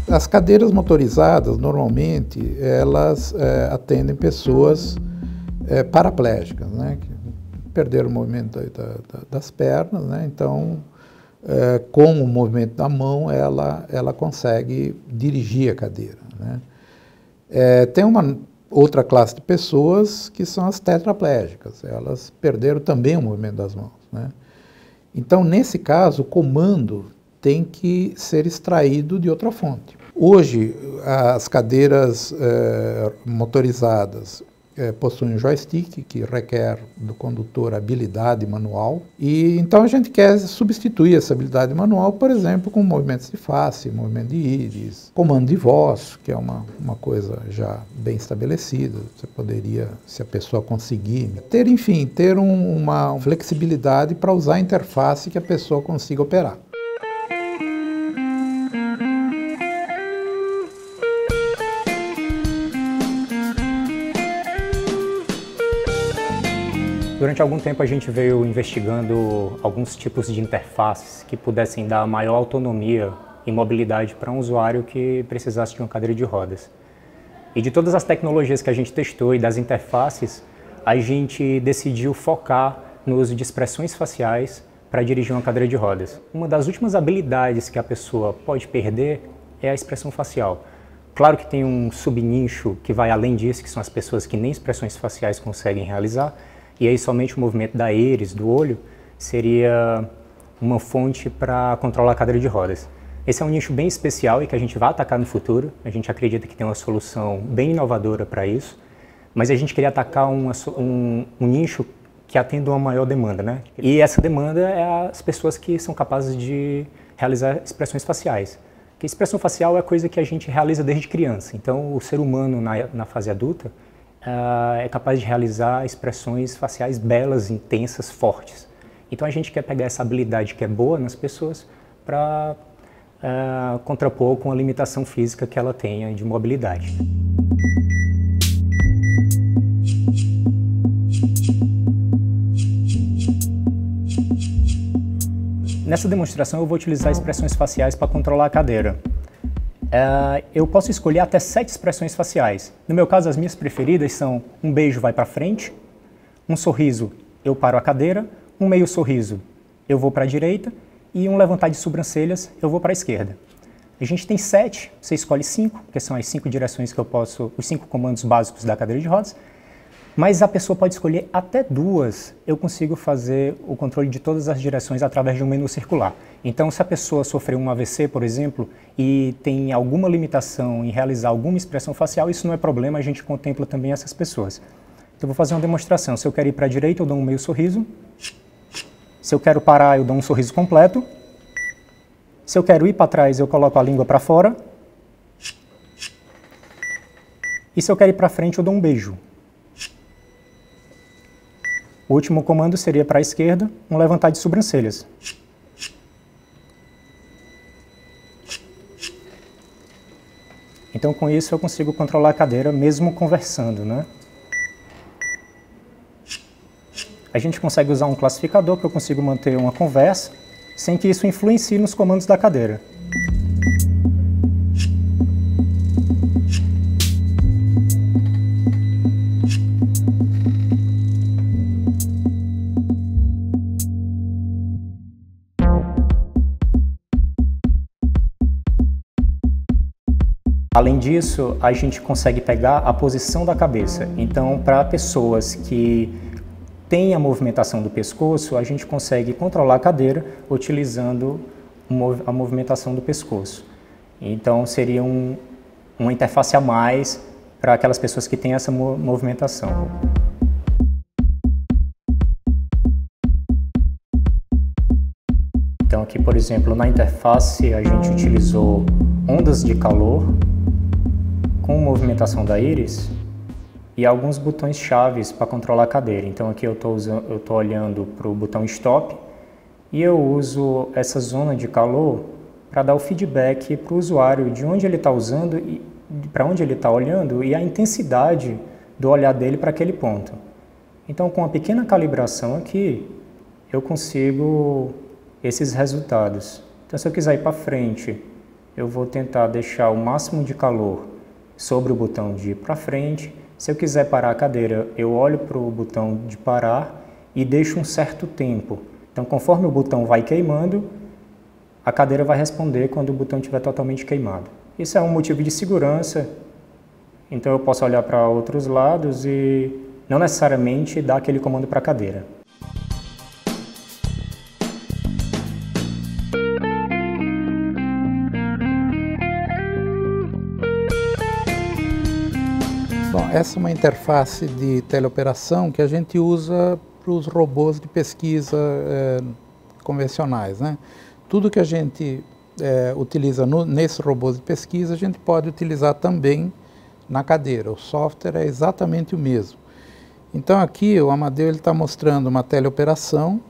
As cadeiras motorizadas, normalmente, elas atendem pessoas paraplégicas, né, que perderam o movimento das pernas, né, então, com o movimento da mão, ela consegue dirigir a cadeira, né. Tem uma outra classe de pessoas que são as tetraplégicas, elas perderam também o movimento das mãos, né. Então, nesse caso, o comando tem que ser extraído de outra fonte. Hoje, as cadeiras motorizadas possuem um joystick que requer do condutor habilidade manual, e então a gente quer substituir essa habilidade manual, por exemplo, com movimentos de face, movimento de íris, comando de voz, que é uma coisa já bem estabelecida. Você poderia, se a pessoa conseguir, ter uma flexibilidade para usar a interface que a pessoa consiga operar. Durante algum tempo a gente veio investigando alguns tipos de interfaces que pudessem dar maior autonomia e mobilidade para um usuário que precisasse de uma cadeira de rodas. E de todas as tecnologias que a gente testou e das interfaces, a gente decidiu focar no uso de expressões faciais para dirigir uma cadeira de rodas. Uma das últimas habilidades que a pessoa pode perder é a expressão facial. Claro que tem um subnicho que vai além disso, que são as pessoas que nem expressões faciais conseguem realizar, e aí somente o movimento da íris, do olho, seria uma fonte para controlar a cadeira de rodas. Esse é um nicho bem especial e que a gente vai atacar no futuro. A gente acredita que tem uma solução bem inovadora para isso, mas a gente queria atacar um nicho que atenda uma maior demanda, né? E essa demanda é as pessoas que são capazes de realizar expressões faciais. Porque expressão facial é coisa que a gente realiza desde criança. Então, o ser humano na fase adulta é capaz de realizar expressões faciais belas, intensas, fortes. Então a gente quer pegar essa habilidade que é boa nas pessoas para contrapor com a limitação física que ela tenha de mobilidade. Nessa demonstração eu vou utilizar expressões faciais para controlar a cadeira. Eu posso escolher até 7 expressões faciais. No meu caso, as minhas preferidas são um beijo vai para frente, um sorriso eu paro a cadeira, um meio sorriso eu vou para a direita e um levantar de sobrancelhas eu vou para a esquerda. A gente tem 7, você escolhe 5, que são as 5 direções que eu posso, os 5 comandos básicos da cadeira de rodas, mas a pessoa pode escolher até 2, eu consigo fazer o controle de todas as direções através de um menu circular. Então, se a pessoa sofreu um AVC, por exemplo, e tem alguma limitação em realizar alguma expressão facial, isso não é problema, a gente contempla também essas pessoas. Então, eu vou fazer uma demonstração. Se eu quero ir para a direita, eu dou um meio sorriso. Se eu quero parar, eu dou um sorriso completo. Se eu quero ir para trás, eu coloco a língua para fora. E se eu quero ir para frente, eu dou um beijo. O último comando seria para a esquerda, um levantar de sobrancelhas. Então, com isso, eu consigo controlar a cadeira mesmo conversando, né? A gente consegue usar um classificador que eu consigo manter uma conversa sem que isso influencie nos comandos da cadeira. Além disso, a gente consegue pegar a posição da cabeça. Então, para pessoas que têm a movimentação do pescoço, a gente consegue controlar a cadeira utilizando a movimentação do pescoço. Então, seria uma interface a mais para aquelas pessoas que têm essa movimentação. Então, aqui, por exemplo, na interface, a gente utilizou ondas de calor com movimentação da íris e alguns botões chaves para controlar a cadeira. Então aqui eu estou olhando para o botão Stop e eu uso essa zona de calor para dar o feedback para o usuário de onde ele está usando e para onde ele está olhando e a intensidade do olhar dele para aquele ponto. Então, com uma pequena calibração aqui, eu consigo esses resultados. Então, se eu quiser ir para frente, eu vou tentar deixar o máximo de calor sobre o botão de ir para frente. Se eu quiser parar a cadeira, eu olho para o botão de parar e deixo um certo tempo. Então, conforme o botão vai queimando, a cadeira vai responder quando o botão estiver totalmente queimado. Isso é um motivo de segurança, então eu posso olhar para outros lados e não necessariamente dar aquele comando para a cadeira. Bom, essa é uma interface de teleoperação que a gente usa para os robôs de pesquisa convencionais, né? Tudo que a gente utiliza nesses robôs de pesquisa, a gente pode utilizar também na cadeira. O software é exatamente o mesmo. Então aqui o Amadeu está mostrando uma teleoperação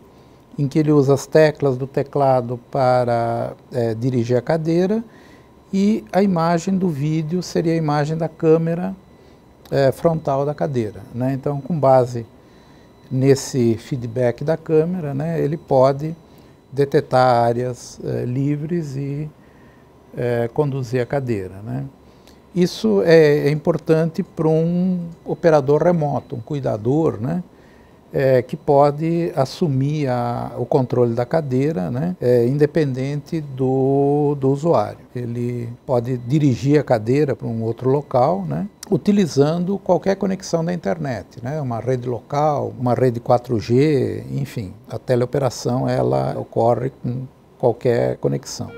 em que ele usa as teclas do teclado para dirigir a cadeira, e a imagem do vídeo seria a imagem da câmera frontal da cadeira, né? Então, com base nesse feedback da câmera, né, ele pode detectar áreas livres e conduzir a cadeira, né? Isso é importante para um operador remoto, um cuidador, né, que pode assumir o controle da cadeira, né, independente do usuário. Ele pode dirigir a cadeira para um outro local, né, utilizando qualquer conexão da internet, né, uma rede local, uma rede 4G, enfim. A teleoperação ela ocorre com qualquer conexão.